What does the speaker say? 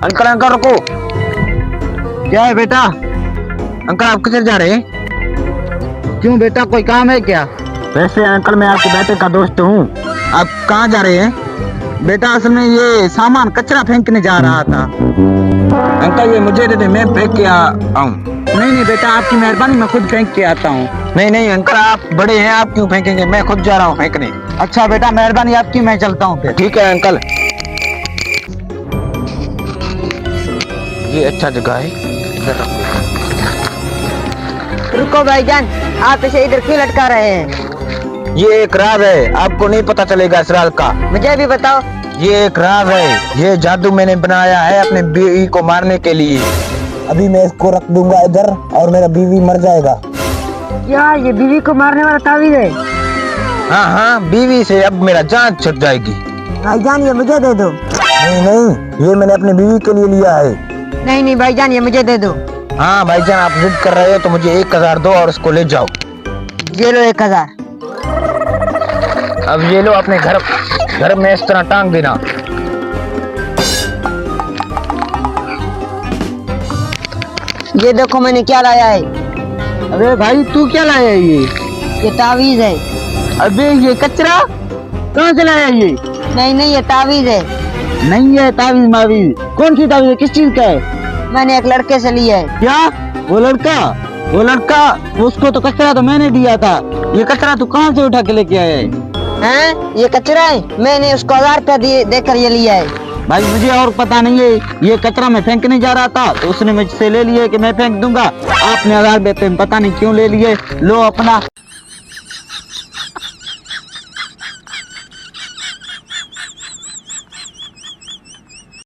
Uncle uncle रुको। क्या है बेटा? अंकल आप किधर जा रहे हैं? क्यों बेटा, कोई काम है क्या? वैसे अंकल मैं आपके बेटे का दोस्त हूँ। आप कहाँ जा रहे हैं? बेटा असल में ये सामान कचरा फेंकने जा रहा था। अंकल ये मुझे दे दे, मैं फेंक के आऊँ। नहीं नहीं बेटा, आपकी मेहरबानी, मैं खुद फेंक के आता हूँ। नहीं नहीं अंकल आप बड़े हैं, आप क्यों फेंकेंगे, मैं खुद जा रहा हूँ फेंकने। अच्छा बेटा, मेहरबानी आपकी, मैं चलता हूँ फिर। ठीक है अंकल। ये अच्छा जगह है, इधर रख दो। रुको भाईजान, आप इसे इधर क्यों लटका रहे हैं? ये एक राज है, आपको नहीं पता चलेगा इस राज का। मुझे भी बताओ। ये एक राज है, ये जादू मैंने बनाया है अपने बीवी को मारने के लिए। अभी मैं इसको रख दूंगा इधर और मेरा बीवी मर जाएगा। क्या ये बीवी को मारने वाला तावीज है? हाँ हाँ, बीवी से अब मेरा जान छूट जाएगी। भाईजान ये मुझे दे दो। नहीं नहीं, ये मैंने अपनी बीवी के लिए लिया है। नहीं नहीं भाईजान, ये मुझे दे दो। हाँ भाईजान, आप जिद कर रहे हो तो मुझे 1000 दो और इसको ले जाओ। ये लो 1000। अब ये लो अपने घर में इस तरह टांग देना। ये देखो मैंने क्या लाया है। अरे भाई तू क्या लाया है ये तावीज है। अबे ये कचरा कहाँ से लाया ये? नहीं नहीं, ये तावीज है। नहीं है तावीज मावीज। कौन सी तावीज है, किस चीज का है? मैंने एक लड़के से लिया है। क्या? वो लड़का उसको तो कचरा तो मैंने दिया था। ये कचरा तू कहाँ से उठा के लेके आया है? हैं? ये कचरा है, मैंने उसको 1000 रुपया देकर ये लिया है। भाई मुझे और पता नहीं है, ये कचरा मैं फेंकने जा रहा था तो उसने मुझसे ले लिया कि मैं फेंक दूंगा। आपने 1000 देते पता नहीं क्यों ले लिए। लो अपना।